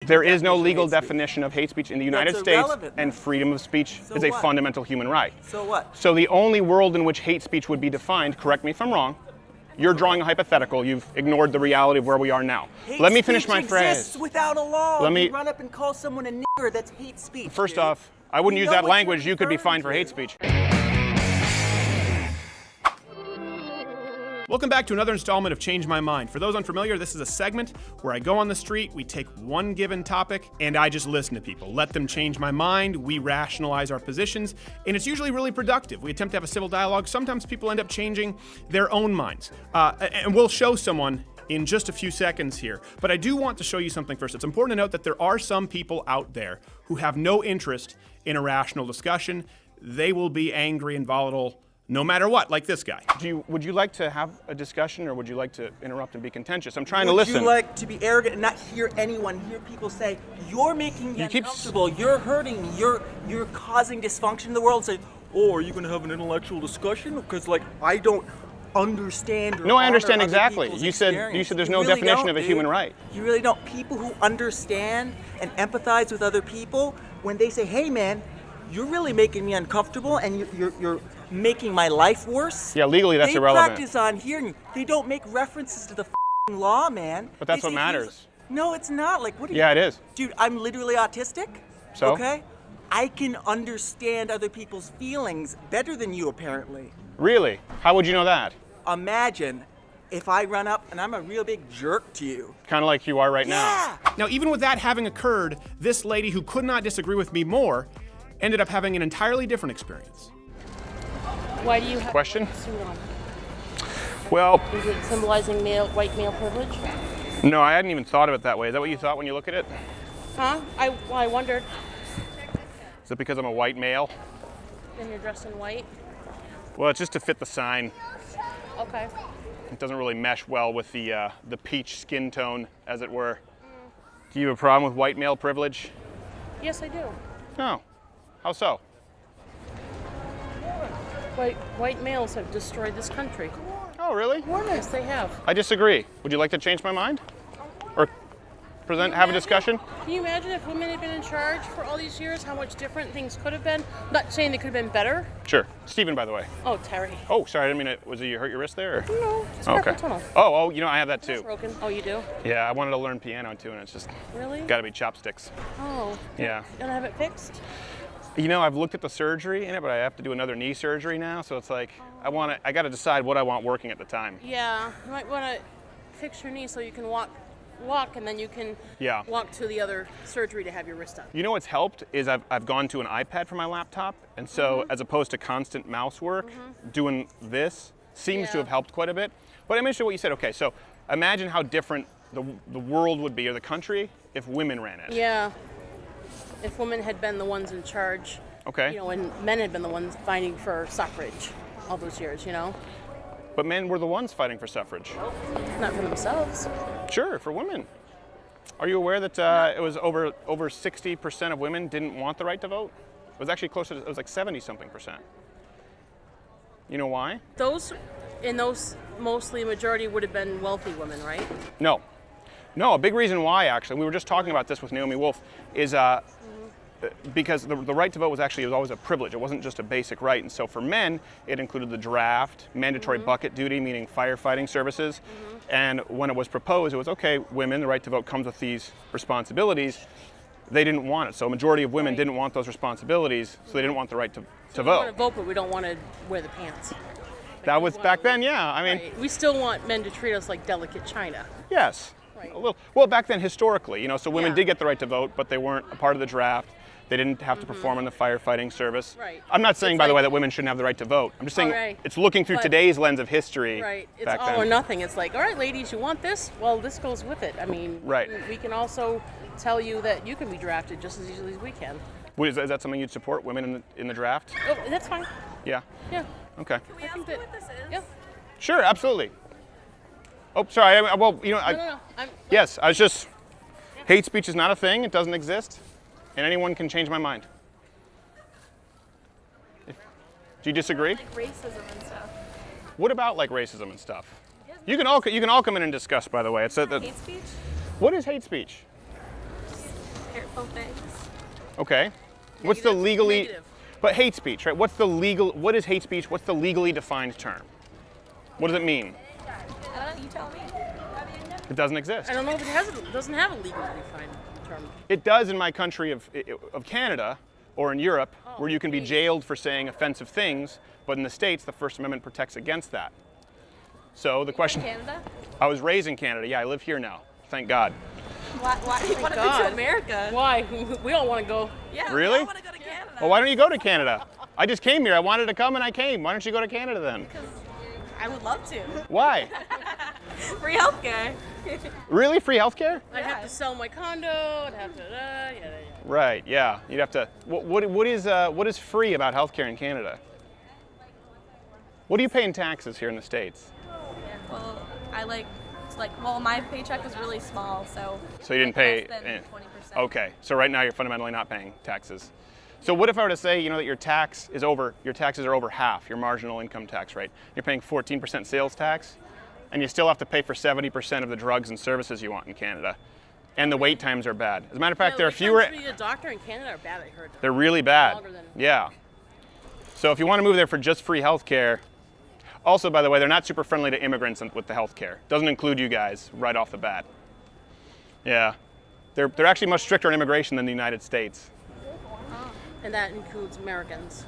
There is no legal definition of hate speech in the United States, and freedom of speech is a fundamental human right. So what? So the only world in which hate speech would be defined, correct me if I'm wrong, you're drawing a hypothetical, you've ignored the reality of where we are now. Let me finish my phrase. Hate speech exists without a law. Let me you run up and call someone a nigger, that's hate speech. First dude. off, I wouldn't You use know that what language, you're you could be referring fined for to. hate speech. Welcome back to another installment of Change My Mind. For those unfamiliar, this is a segment where I go on the street, we take one given topic, and I just listen to people. Let them change my mind, we rationalize our positions, and it's usually really productive. We attempt to have a civil dialogue. Sometimes people end up changing their own minds. And we'll show someone in just a few seconds here. But I do want to show you something first. It's important to note that there are some people out there who have no interest in a rational discussion. They will be angry and volatile no matter what, like this guy. Would you like to have a discussion, or would you like to interrupt and be contentious? I'm trying to listen. Would you like to be arrogant and not hear people say, you're making me uncomfortable, you're hurting me, you're causing dysfunction in the world, and say, oh, are you going to have an intellectual discussion? Because, like, I don't understand or No, I understand honor other exactly. people's You said there's no really definition don't, of a dude. human right. You really don't. People who understand and empathize with other people, when they say, hey, man, you're really making me uncomfortable and you're making my life worse. Yeah, legally that's irrelevant. They practice on hearing you. They don't make references to the f***ing law, man. But that's They what say, matters. No, it's not. Like, what are you? Yeah, it is. Dude, I'm literally autistic. So? Okay? I can understand other people's feelings better than you, apparently. Really? How would you know that? Imagine if I run up and I'm a real big jerk to you. Kind of like you are right Yeah. now. Now, even with that having occurred, this lady who could not disagree with me more ended up having an entirely different experience. Why do you have Question? a suit on? Well, Is it symbolizing white male privilege? no, I hadn't even thought of it that way. Is that what you thought when you look at it? Huh? I wondered. Is it because I'm a white male? And you're dressed in white? Well, it's just to fit the sign. Okay. It doesn't really mesh well with the peach skin tone, as it were. Do you have a problem with white male privilege? Yes, I do. No. How so? White males have destroyed this country. Oh, really? Yes, they have. I disagree. Would you like to change my mind? Or have a discussion? Can you imagine if women had been in charge for all these years, how much different things could have been? I'm not saying they could have been better. Sure. Steven, by the way. Oh, Terry. Oh, sorry, I didn't mean it. You hurt your wrist there? Or? No, it's Oh, carpal okay. tunnel. Oh, you know, I have that too. It's broken. Oh, you do? Yeah, I wanted to learn piano too, and it's just Really? gotta be chopsticks. Oh. Yeah. You gonna have it fixed? You know, I've looked at the surgery in it, but I have to do another knee surgery now, so it's like, I gotta decide what I want working at the time. Yeah. You might want to fix your knee so you can walk, and then you can walk to the other surgery to have your wrist done. You know what's helped is I've gone to an iPad for my laptop, and so as opposed to constant mouse work, doing this seems to have helped quite a bit. But I'm interested in what you said. Okay, so imagine how different the world would be, or the country, if women ran it. Yeah. If women had been the ones in charge, Okay. you know, and men had been the ones fighting for suffrage all those years, you know? But men were the ones fighting for suffrage. Not for themselves. Sure, for women. Are you aware that it was over 60% of women didn't want the right to vote? It was actually closer to, it was like 70-something%. You know why? Those mostly majority would have been wealthy women, right? No, a big reason why, actually, we were just talking about this with Naomi Wolf, is because the right to vote was always a privilege. It wasn't just a basic right. And so for men, it included the draft, mandatory bucket duty, meaning firefighting services. And when it was proposed, it was, okay, women, the right to vote comes with these responsibilities. They didn't want it. So a majority of women didn't want those responsibilities, so they didn't want the right to We vote. want to vote, but we don't want to wear the pants. That was back then, yeah. I mean, Right. We still want men to treat us like delicate china. yes. Right. A little, well, back then, historically, you know, so women Yeah. did get the right to vote, but they weren't a part of the draft. They didn't have to perform in the firefighting service. Right. I'm not saying, It's by the like- way, that women shouldn't have the right to vote. I'm just saying right. it's looking through But- today's lens of history. Right. It's back all then. or nothing. It's like, all right, ladies, you want this? Well, this goes with it. I mean, Right. we can also tell you that you can be drafted just as easily as we can. Is that something you'd support, women in the draft? Oh, that's fine. Yeah. Yeah. Okay. Can we ask you what this is? Yeah. Sure, absolutely. Oh, sorry. Well, you know, No. yes, I was just. Hate speech is not a thing. It doesn't exist, and anyone can change my mind. Do you disagree? Like racism and stuff. What about like racism and stuff? You can all come in and discuss. By the way, Hate speech? What is hate speech? hateful things. Okay. What's the legally? Negative. But hate speech, right? What's the legal? What is hate speech? What's the legally defined term? What does it mean? I don't know, you tell me. It doesn't exist. I don't know if it doesn't have a legally defined term. It does in my country of Canada or in Europe, where you can be jailed for saying offensive things, but in the States, the First Amendment protects against that. So the question. Canada? I was raised in Canada. Yeah, I live here now. Thank God. Why do you want to go God. to America? Why? We all want to go. Yeah, Really? I want to go to Canada. Well, why don't you go to Canada? I just came here. I wanted to come and I came. Why don't you go to Canada then? I would love to. Why? Free healthcare. Really? Free healthcare? I'd have to sell my condo. I'd have to. Yeah. Right. Yeah. You'd have to. What is free about healthcare in Canada? What do you pay in taxes here in the States? Well, well, my paycheck is really small, so. So you didn't pay. Less than 20%. Okay. So right now you're fundamentally not paying taxes. So what if I were to say, that your taxes are over half your marginal income tax rate? You're paying 14% sales tax, and you still have to pay for 70% of the drugs and services you want in Canada, and the wait times are bad. As a matter of fact, there are fewer. To be a doctor in Canada are bad. I heard. They're really bad. Longer than- Yeah. So if you want to move there for just free health care, also, by the way, they're not super friendly to immigrants with the health care. Doesn't include you guys right off the bat. Yeah. They're actually much stricter on immigration than the United States. And that includes Americans.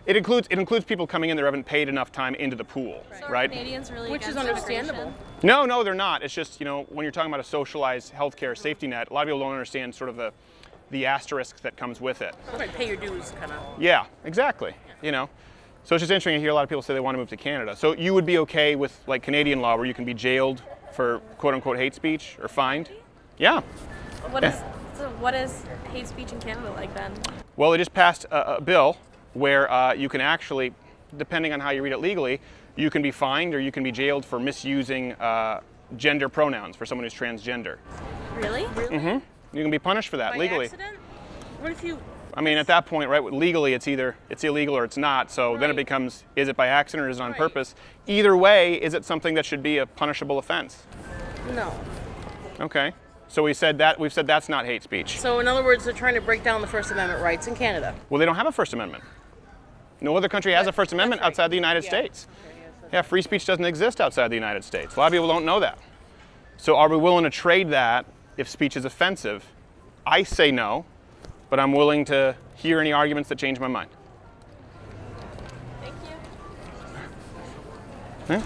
It includes people coming in that haven't paid enough time into the pool, So are right? Canadians really Which is against understandable. immigration? No, they're not. It's just, when you're talking about a socialized healthcare safety net, a lot of people don't understand sort of the asterisk that comes with it. Right, pay your dues, kind of. Yeah, exactly. So it's just interesting to hear a lot of people say they want to move to Canada. So you would be okay with like Canadian law where you can be jailed for quote unquote hate speech or fined? Yeah. What is hate speech in Canada like then? Well, they just passed a bill where you can actually, depending on how you read it legally, you can be fined or you can be jailed for misusing gender pronouns for someone who's transgender. Really? Mm-hmm. You can be punished for that By legally. accident? What if you? I mean, at that point, right, legally it's illegal or it's not. So then it Right. becomes, is it by accident or is it on Right. purpose? Either way, is it something that should be a punishable offense? No. Okay. So we've said that's not hate speech. So in other words, they're trying to break down the First Amendment rights in Canada. Well, they don't have a First Amendment. No other country has a First Amendment that's right. outside the United Yeah. States. Yeah, free speech doesn't exist outside the United States. A lot of people don't know that. So are we willing to trade that if speech is offensive? I say no, but I'm willing to hear any arguments that change my mind. Thank you. Yeah?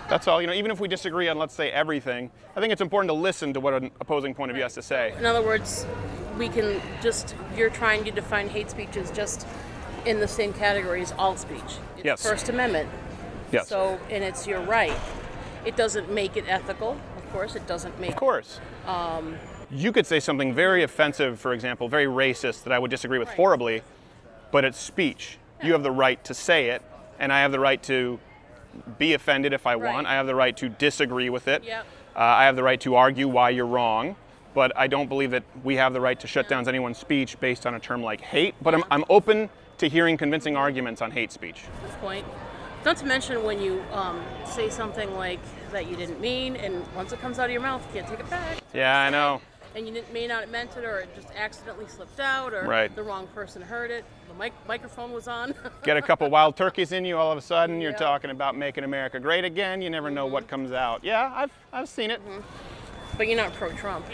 That's all. Even if we disagree on, let's say, everything, I think it's important to listen to what an opposing point of view has to say. In other words, you're trying to define hate speech as just in the same category as all speech. It's Yes. First Amendment. Yes. So, and it's your right. It doesn't make it ethical, of course. It doesn't make Of course. You could say something very offensive, for example, very racist, that I would disagree with Right. horribly, but it's speech. You have the right to say it, and I have the right to be offended if I want. Right. I have the right to disagree with it. Yep. I have the right to argue why you're wrong, but I don't believe that we have the right to shut down anyone's speech based on a term like hate. But I'm open to hearing convincing arguments on hate speech. Good point. Not to mention when you say something like that you didn't mean, and once it comes out of your mouth, you can't take it back. Yeah, I know. And you may not have meant it, or it just accidentally slipped out, or Right. the wrong person heard it. The microphone was on. Get a couple wild turkeys in you, all of a sudden you're Yeah. talking about making America great again. You never know what comes out. Yeah, I've seen it. But you're not pro-Trump.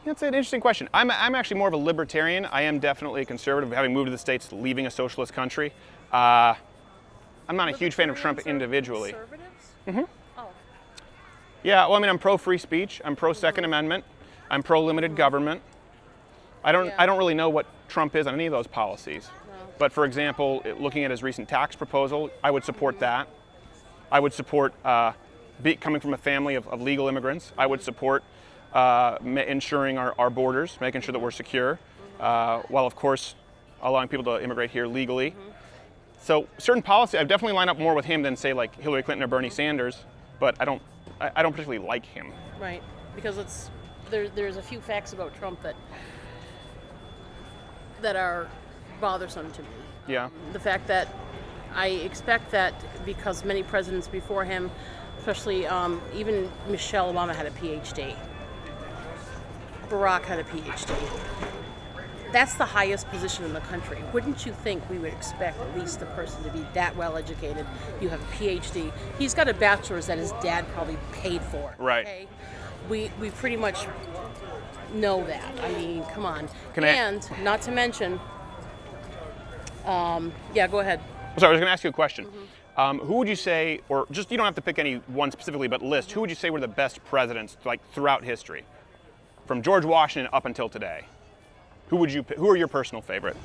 That's an interesting question. I'm actually more of a libertarian. I am definitely a conservative, having moved to the States, leaving a socialist country. I'm not a huge fan of Trump individually. Conservatives? Mm-hmm. Oh. Yeah, well, I mean, I'm pro-free speech. I'm pro-Second Amendment. I'm pro-limited government. I don't really know what Trump is on any of those policies. No. But for example, looking at his recent tax proposal, I would support that. I would support coming from a family of legal immigrants. I would support ensuring our borders, making sure that we're secure, while of course allowing people to immigrate here legally. So certain policy, I've definitely lined up more with him than say like Hillary Clinton or Bernie Sanders, but I don't particularly like him. Right. Because there's a few facts about Trump that are bothersome to me. Yeah. The fact that I expect that because many presidents before him, especially even Michelle Obama, had a PhD. Barack had a PhD. That's the highest position in the country. Wouldn't you think we would expect at least the person to be that well educated? You have a PhD. He's got a bachelor's that his dad probably paid for. Right. Okay? We pretty much know that. I mean, come on. Not to mention, yeah, go ahead. Sorry, I was going to ask you a question. Who would you say, or just you don't have to pick any one specifically, but list, who would you say were the best presidents like throughout history? From George Washington up until today. Who are your personal favorite?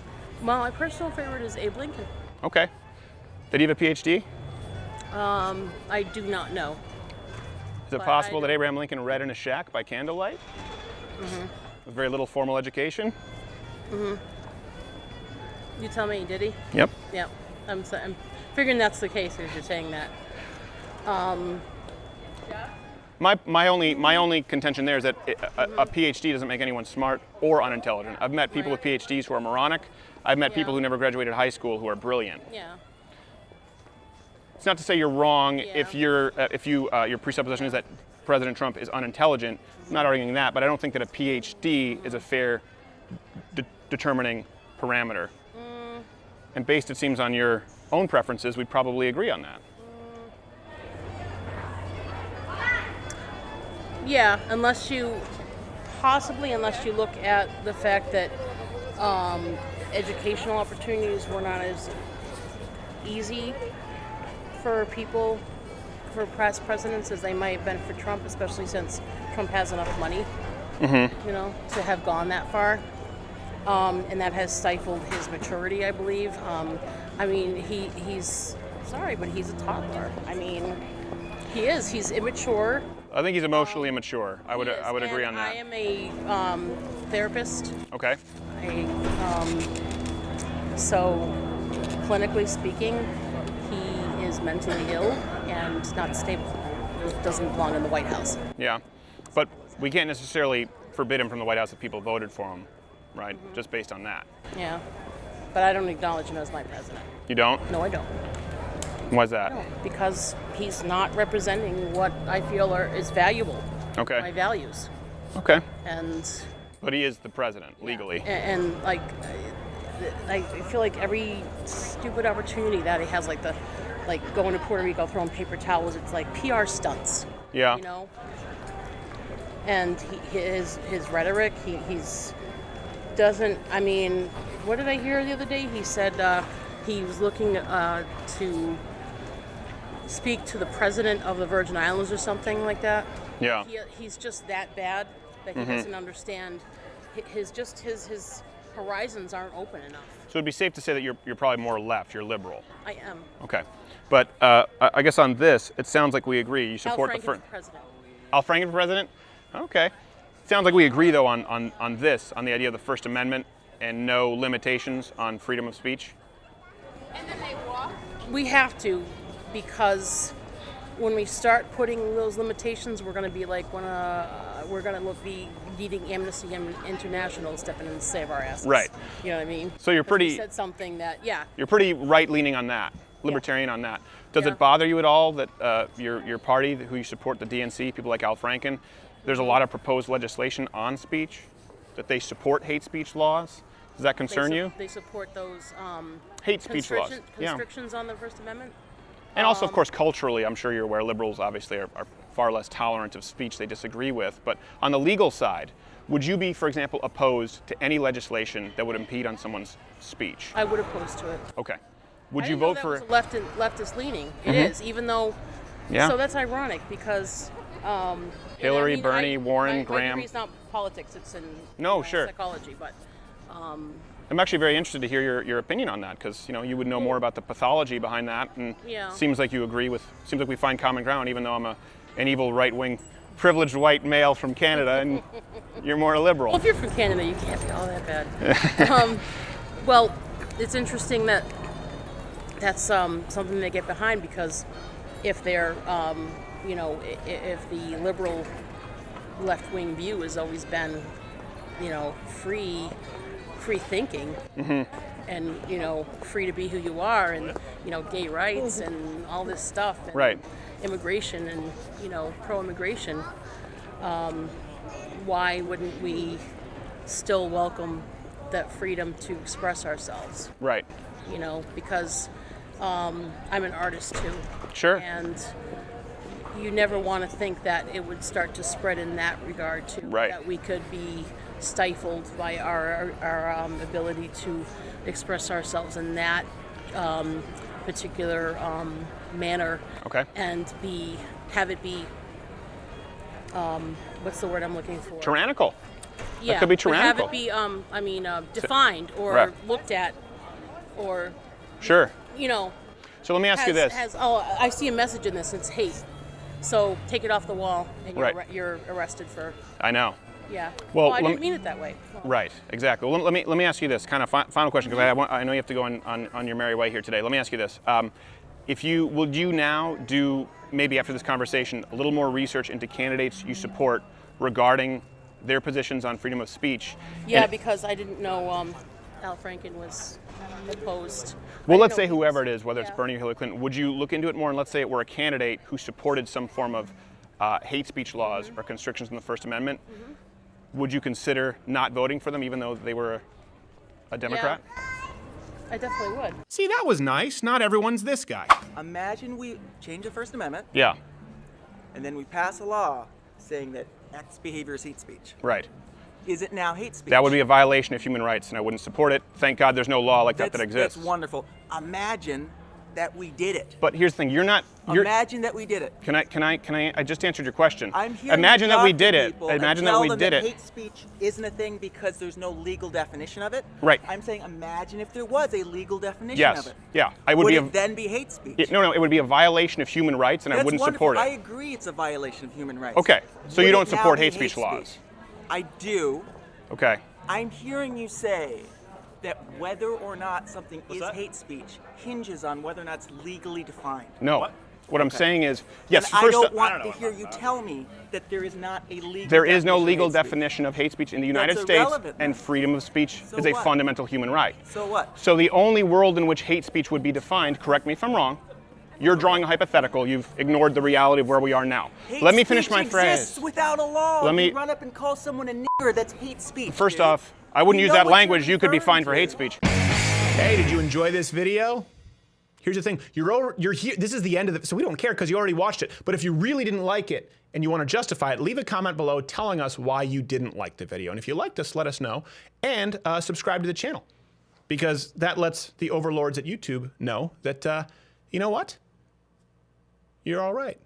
Well, my personal favorite is Abe Lincoln. Okay. Did he have a PhD? I do not know. Is it possible that Abraham Lincoln read in a shack by candlelight? With very little formal education? You tell me, did he? Yep. Yep. I'm figuring that's the case if you're saying that. My only contention there is that a PhD doesn't make anyone smart or unintelligent. I've met people with PhDs who are moronic. I've met people who never graduated high school who are brilliant. Yeah. It's not to say you're wrong if your presupposition is that President Trump is unintelligent. I'm not arguing that, but I don't think that a PhD is a fair determining parameter. And based, it seems, on your own preferences, we'd probably agree on that. Yeah, unless you look at the fact that educational opportunities were not as easy for people, for past presidents, as they might have been for Trump, especially since Trump has enough money, to have gone that far. And that has stifled his maturity, I believe. I mean, he's sorry, but he's a toddler. I mean, he is. He's immature. I think he's emotionally immature. I would agree on that. I am a therapist. Okay. So, clinically speaking, he is mentally ill and not stable. Doesn't belong in the White House. Yeah, but we can't necessarily forbid him from the White House if people voted for him, right? Just based on that. Yeah, but I don't acknowledge him as my president. You don't? No, I don't. Why's that? No, because he's not representing what I feel is valuable. Okay. My values. Okay. But he is the president legally. And like, I feel like every stupid opportunity that he has, like going to Puerto Rico, throwing paper towels, it's like PR stunts. Yeah. You know. And his rhetoric, he's doesn't. I mean, what did I hear the other day? He said he was looking to speak to the president of the Virgin Islands or something like that. Yeah. He's just that bad that he doesn't understand. His horizons aren't open enough. So it'd be safe to say that you're probably more left. You're liberal. I am. Okay. But I guess on this, it sounds like we agree. You support Al Franken for president. Al Franken for president? Okay. Sounds like we agree, though, on the idea of the First Amendment and no limitations on freedom of speech. And then they walk. We have to, because when we start putting those limitations, we're going to be like we're going to be needing Amnesty International stepping in and save our asses. Right. You know what I mean? So you're pretty. You said something that You're pretty right-leaning on that, libertarian on that. Does it bother you at all that your party, who you support, the DNC, people like Al Franken, there's a lot of proposed legislation on speech, that they support hate speech laws? Does that concern you? They support those hate speech laws. Constrictions on the First Amendment. And also, of course, culturally, I'm sure you're aware, liberals obviously are far less tolerant of speech they disagree with. But on the legal side, would you be, for example, opposed to any legislation that would impede on someone's speech? I would oppose to it. Okay. Would you vote for? That was leftist leaning. It is, even though. Yeah. So that's ironic because. Hillary, Bernie, Warren, Graham. It's not politics; it's in psychology. But I'm actually very interested to hear your opinion on that, because you would know more about the pathology behind that, and seems like you agree with. Seems like we find common ground, even though I'm an evil right-wing, privileged white male from Canada, and you're more liberal. Well, if you're from Canada, you can't be all that bad. Well, it's interesting that's something they get behind, because if they're if the liberal left-wing view has always been, free thinking, and free to be who you are, and gay rights and all this stuff, and right, immigration and pro-immigration, why wouldn't we still welcome that freedom to express ourselves? Right. You know, because I'm an artist too. Sure. And you never want to think that it would start to spread in that regard too. Right. That we could be stifled by our ability to express ourselves in that particular manner. Okay. And have it be what's the word I'm looking for? Tyrannical. Yeah. That could be but tyrannical. have it be defined or Right. looked at or Sure. you know. So let me ask you this. I see a message in this. It's hate. So take it off the wall, and you're arrested for. I know. Yeah. Well, I didn't mean it that way. Well, Right. Exactly. Well, let me ask you this kind of final question, because I know you have to go on your merry way here today. Let me ask you this. Would you now do, maybe after this conversation, a little more research into candidates you support regarding their positions on freedom of speech? Yeah, because I didn't know Al Franken was opposed. Well, let's say whoever it is, whether it's Bernie or Hillary Clinton, would you look into it more, and let's say it were a candidate who supported some form of hate speech laws or constrictions in the First Amendment? Would you consider not voting for them even though they were a Democrat? Yeah, I definitely would. See, that was nice. Not everyone's this guy. Imagine we change the First Amendment, Yeah. and then we pass a law saying that X behavior is hate speech. Right. Is it now hate speech? That would be a violation of human rights, and I wouldn't support it. Thank God there's no law like that exists. That's wonderful. Imagine that we did it. But here's the thing: Imagine that we did it. Can I just answered your question. I'm here. Imagine that we did it. People Imagine and that tell we them did that it. Hate speech isn't a thing because there's no legal definition of it. Right. I'm saying, imagine if there was a legal definition Yes. of it. Yeah. Would it then be hate speech? No, it would be a violation of human rights, and I That's wouldn't wonderful. support it. I agree, it's a violation of human rights. Okay. So Would you don't it now support be hate speech laws? I do. Okay. I'm hearing you say that whether or not something is hate speech hinges on whether or not it's legally defined. No. What I'm saying is, yes. And First, I don't want to hear you tell me that there is not a legal. there is no definition of legal hate speech. definition of hate speech in the United That's States, irrelevant, and then. freedom of speech So is a what? fundamental human right. So what? So the only world in which hate speech would be defined, correct me if I'm wrong, you're drawing a hypothetical, you've ignored the reality of where we are now. Hate Let me finish speech my exists phrase. without a law. Let me- You run up and call someone a nigger, that's hate speech. First dude. off, I wouldn't You use know that what language. you're You could be referring fined for to. hate speech. Hey, did you enjoy this video? Here's the thing, you're here, this is the end of it, so we don't care because you already watched it. But if you really didn't like it and you want to justify it, leave a comment below telling us why you didn't like the video. And if you liked us, let us know. And subscribe to the channel, because that lets the overlords at YouTube know that, you know what? You're all right.